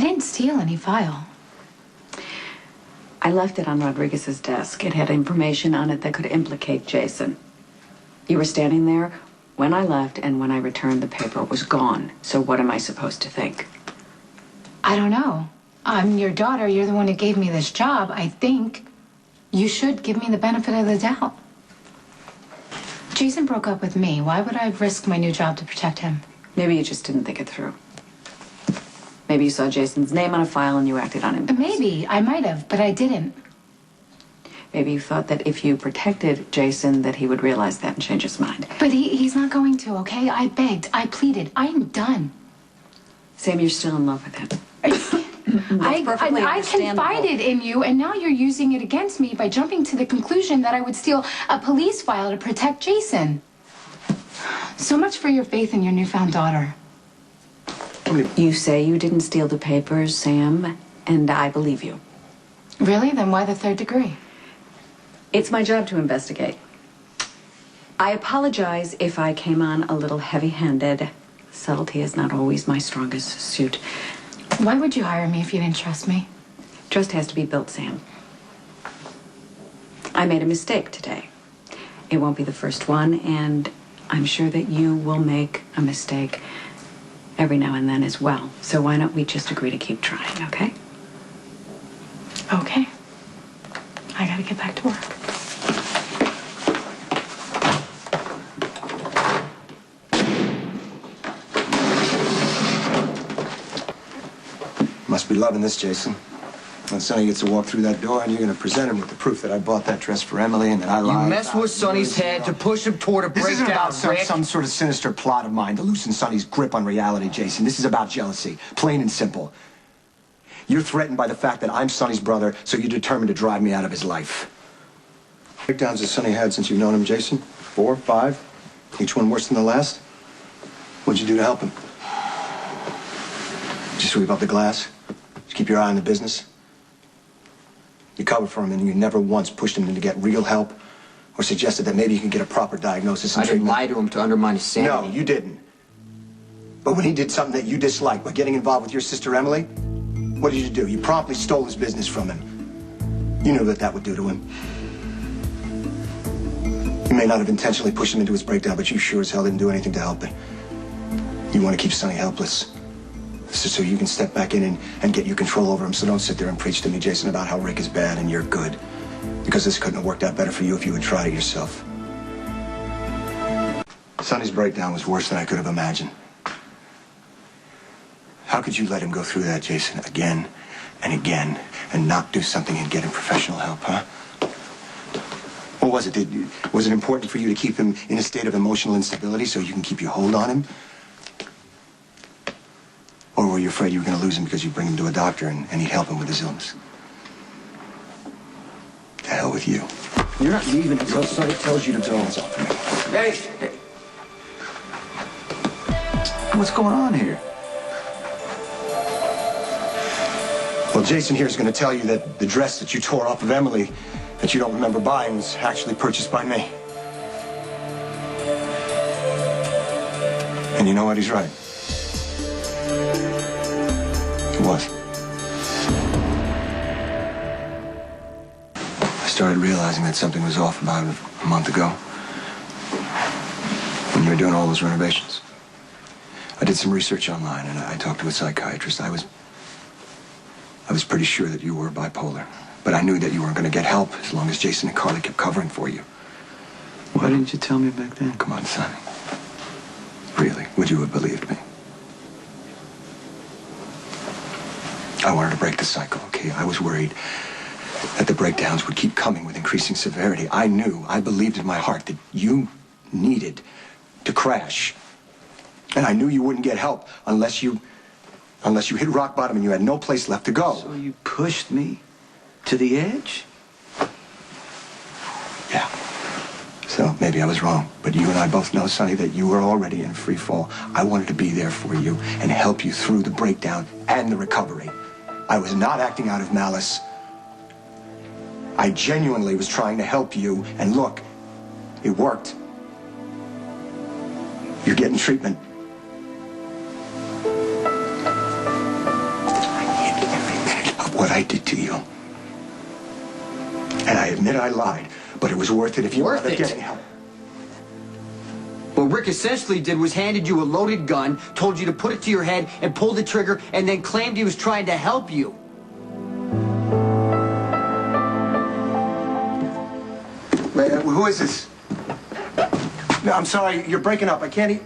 didn't steal any file. I left it on Rodriguez's desk. It had information on it that could implicate Jason. You were standing there when I left, and when I returned, the paper was gone. So what am I supposed to think? I don't know. I'm your daughter. You're the one who gave me this job. I think you should give me the benefit of the doubt. Jason broke up with me. Why would I risk my new job to protect him? Maybe you just didn't think it through. Maybe you saw Jason's name on a file and you acted on it. Maybe. I might have, but I didn't. Maybe you thought that if you protected Jason, that he would realize that and change his mind. But he's not going to, okay? I begged. I pleaded. I'm done. Sam, you're still in love with him. I confided in you, and now you're using it against me by jumping to the conclusion that I would steal a police file to protect Jason. So much for your faith in your newfound daughter. You say you didn't steal the papers, Sam, and I believe you. Really? Then why the third degree? It's my job to investigate. I apologize if I came on a little heavy-handed. Subtlety is not always my strongest suit. Why would you hire me if you didn't trust me? Trust has to be built, Sam. I made a mistake today. It won't be the first one, and I'm sure that you will make a mistake every now and then as well. So why don't we just agree to keep trying, okay? Okay. I gotta get back to work. Must be loving this, Jason. When Sonny gets to walk through that door, and you're going to present him with the proof that I bought that dress for Emily and that I lied. You mess with Sonny's head to push him toward a breakdown, This isn't about Rick. some sort of sinister plot of mine to loosen Sonny's grip on reality, Jason. This is about jealousy, plain and simple. You're threatened by the fact that I'm Sonny's brother, so you're determined to drive me out of his life. Breakdowns that Sonny had since you've known him, Jason? 4, 5? Each one worse than the last? What'd you do to help him? Did you sweep up the glass? Did you keep your eye on the business? You covered for him, and you never once pushed him to get real help or suggested that maybe you can get a proper diagnosis and I didn't treatment. lie to him to undermine his sanity. No, you didn't. But when he did something that you disliked by getting involved with your sister Emily, what did you do? You promptly stole his business from him. You knew what that would do to him. You may not have intentionally pushed him into his breakdown, but you sure as hell didn't do anything to help it. You want to keep Sonny helpless. So you can step back in and get your control over him. So don't sit there and preach to me, Jason, about how Rick is bad and you're good. Because this couldn't have worked out better for you if you had tried it yourself. Sonny's breakdown was worse than I could have imagined. How could you let him go through that, Jason, again and again and not do something and get him professional help, huh? What was it? Was it important for you to keep him in a state of emotional instability so you can keep your hold on him? Or were you afraid you were going to lose him because you'd bring him to a doctor and he'd help him with his illness? To hell with you. You're not leaving until Sonny tells you to go. Hey! What's going on here? Well, Jason here is going to tell you that the dress that you tore off of Emily that you don't remember buying was actually purchased by me. And you know what? He's right. It was. I started realizing that something was off about a month ago when you were doing all those renovations. I did some research online and I talked to a psychiatrist. I was pretty sure that you were bipolar, but I knew that you weren't going to get help as long as Jason and Carly kept covering for you. Why didn't you tell me back then? Come on, Sonny. Really, would you have believed me? I wanted to break the cycle, okay? I was worried that the breakdowns would keep coming with increasing severity. I believed in my heart that you needed to crash. And I knew you wouldn't get help unless you hit rock bottom and you had no place left to go. So you pushed me to the edge? Yeah. So maybe I was wrong, but you and I both know, Sonny, that you were already in free fall. I wanted to be there for you and help you through the breakdown and the recovery. I was not acting out of malice. I genuinely was trying to help you, and look, it worked. You're getting treatment. I I did to you. And I admit I lied, but it was worth it if you Worth were it? getting help. What Rick essentially did was handed you a loaded gun, told you to put it to your head and pull the trigger, and then claimed he was trying to help you. Wait, who is this? No, I'm sorry, you're breaking up. I can't eat.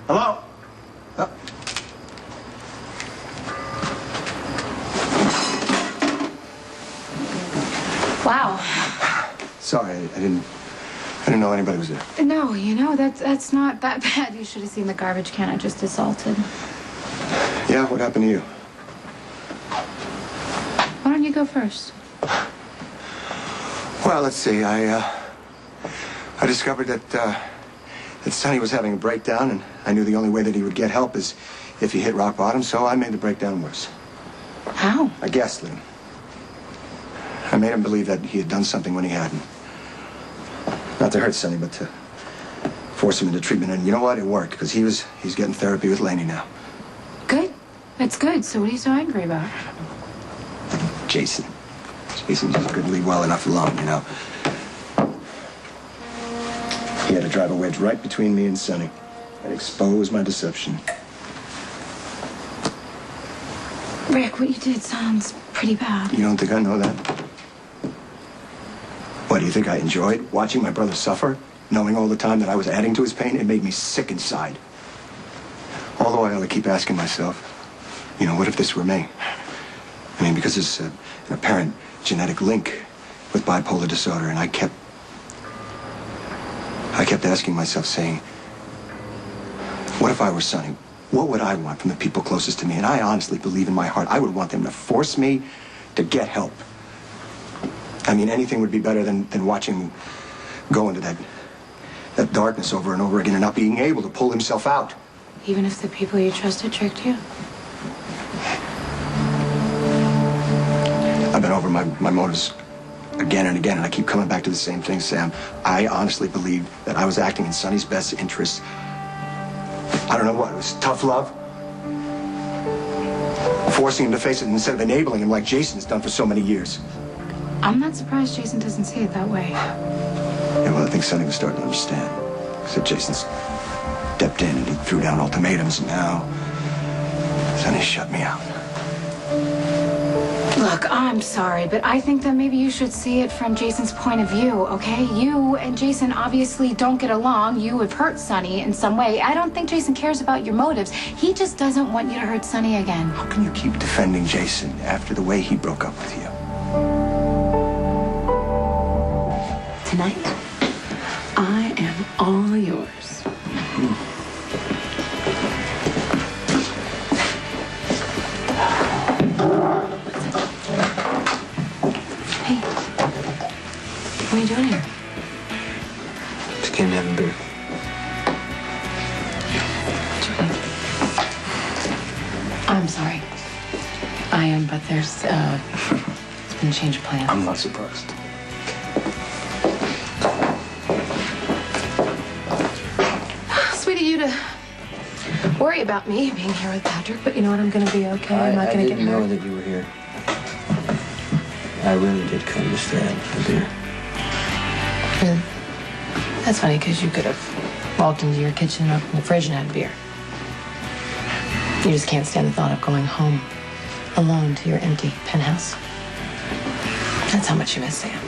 Hello? Wow. Sorry, I didn't know anybody was there. No, you know, that's not that bad. You should have seen the garbage can I just assaulted. Yeah, what happened to you? Why don't you go first? Well, let's see. I discovered that Sonny was having a breakdown, and I knew the only way that he would get help is if he hit rock bottom, so I made the breakdown worse. How? I gaslit him. I made him believe that he had done something when he hadn't. Not to hurt Sonny, but to force him into treatment. And you know what? It worked, because he's getting therapy with Laney now. Good. That's good. So what are you so angry about? Jason just couldn't leave well enough alone, you know. He had to drive a wedge right between me and Sonny and expose my deception. Rick, what you did sounds pretty bad. You don't think I know that? What, do you think I enjoyed watching my brother suffer? Knowing all the time that I was adding to his pain? It made me sick inside. Although I ought to keep asking myself, you know, what if this were me? I mean, because there's an apparent genetic link with bipolar disorder, and I kept asking myself, saying, what if I were Sonny? What would I want from the people closest to me? And I honestly believe in my heart I would want them to force me to get help. I mean, anything would be better than watching him go into that darkness over and over again and not being able to pull himself out. Even if the people you trusted tricked you? I've been over my motives again and again, and I keep coming back to the same thing, Sam. I honestly believe that I was acting in Sonny's best interests. I don't know what, it was tough love? Forcing him to face it instead of enabling him like Jason's done for so many years. I'm not surprised Jason doesn't see it that way. Yeah, well, I think Sonny was starting to understand. Except Jason stepped in and he threw down ultimatums, and now Sonny shut me out. Look, I'm sorry, but I think that maybe you should see it from Jason's point of view, okay? You and Jason obviously don't get along. You have hurt Sonny in some way. I don't think Jason cares about your motives. He just doesn't want you to hurt Sonny again. How can you keep defending Jason after the way he broke up with you? Tonight, I am all yours. Hey, what are you doing here? Just came to have a beer. I'm sorry. I am, but there's, it's been a change of plans. I'm not surprised. Sweet of you to worry about me being here with Patrick, but you know what? I'm gonna be okay. I'm not gonna get I didn't know hurt. that you were here. I really did come just to have a beer. Really? That's funny, because you could have walked into your kitchen and opened the fridge and had a beer. You just can't stand the thought of going home alone to your empty penthouse. That's how much you miss Sam.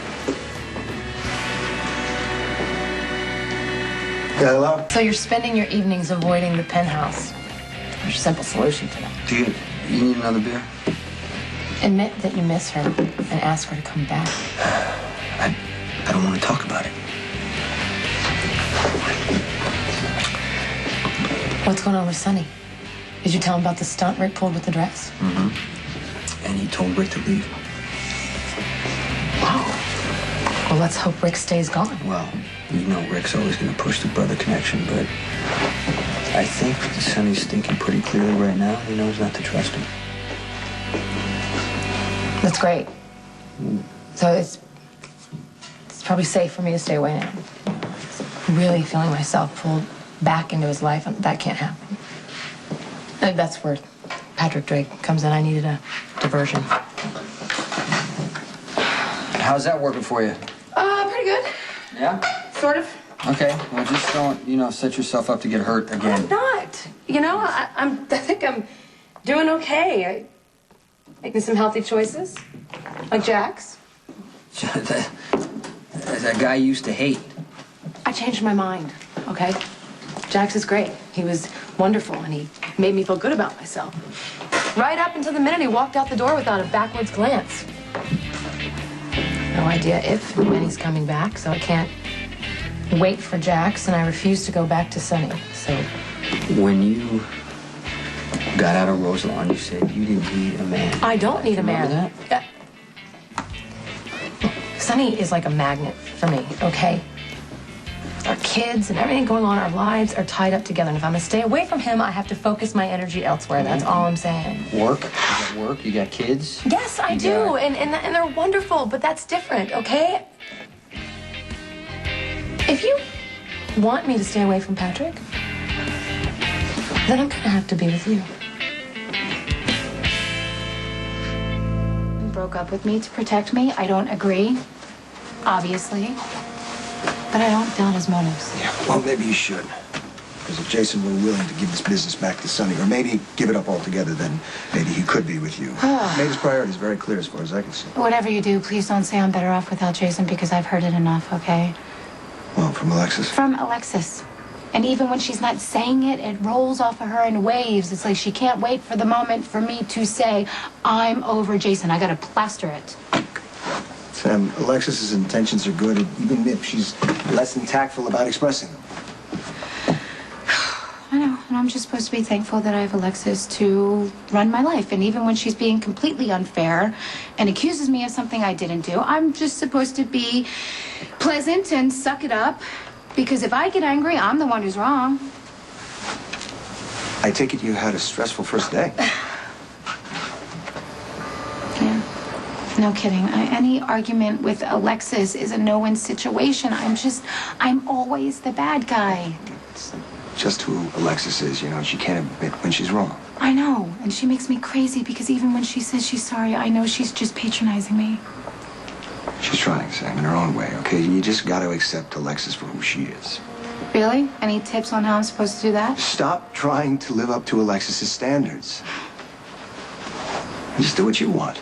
Yeah, hello? So you're spending your evenings avoiding the penthouse. There's a simple solution to that. Do you need another beer? Admit that you miss her and ask her to come back. I don't want to talk about it. What's going on with Sonny? Did you tell him about the stunt Rick pulled with the dress? Mm-hmm. And he told Rick to leave. Oh. Well, let's hope Rick stays gone. Well, you know Rick's always going to push the brother connection, but I think Sonny's thinking pretty clearly right now. He knows not to trust him. That's great. So it's probably safe for me to stay away now. Really feeling myself pulled back into his life, and that can't happen. And that's where Patrick Drake comes in. I needed a diversion. How's that working for you? Pretty good. Yeah? Sort of. Okay, well, just don't, set yourself up to get hurt again. I'm not. I think I'm doing okay. Making some healthy choices. Like Jack's. that guy you used to hate. I changed my mind, okay? Jack's is great. He was wonderful, and he made me feel good about myself. Right up until the minute he walked out the door without a backwards glance. No idea if and when he's coming back, so I can't wait for Jack's, and I refuse to go back to Sunny, so... When you got out of Roselawn, you said you didn't need a man. I don't need a man. Remember that? Sunny is like a magnet for me, okay? Our kids and everything going on in our lives are tied up together. And if I'm going to stay away from him, I have to focus my energy elsewhere. That's all I'm saying. Work? You got work? You got kids? Yes, I do. And they're wonderful, but that's different, okay? If you want me to stay away from Patrick, then I'm going to have to be with you. He broke up with me to protect me. I don't agree, obviously. But I don't doubt his motives. Yeah, well, maybe you should. Because if Jason were willing to give this business back to Sonny, or maybe give it up altogether, then maybe he could be with you. Made his priorities very clear as far as I can see. Whatever you do, please don't say I'm better off without Jason, because I've heard it enough, okay? Well, from Alexis? From Alexis. And even when she's not saying it, it rolls off of her in waves. It's like she can't wait for the moment for me to say, I'm over Jason. I gotta plaster it. Sam, Alexis's intentions are good, even if she's less than tactful about expressing them. I know, and I'm just supposed to be thankful that I have Alexis to run my life. And even when she's being completely unfair and accuses me of something I didn't do, I'm just supposed to be pleasant and suck it up. Because if I get angry, I'm the one who's wrong. I take it you had a stressful first day. Yeah. No kidding. Any argument with Alexis is a no-win situation. I'm always the bad guy. It's just who Alexis is, she can't admit when she's wrong. I know, and she makes me crazy because even when she says she's sorry, I know she's just patronizing me. She's trying, Sam, in her own way, okay? You just got to accept Alexis for who she is. Really? Any tips on how I'm supposed to do that? Stop trying to live up to Alexis's standards. Just do what you want.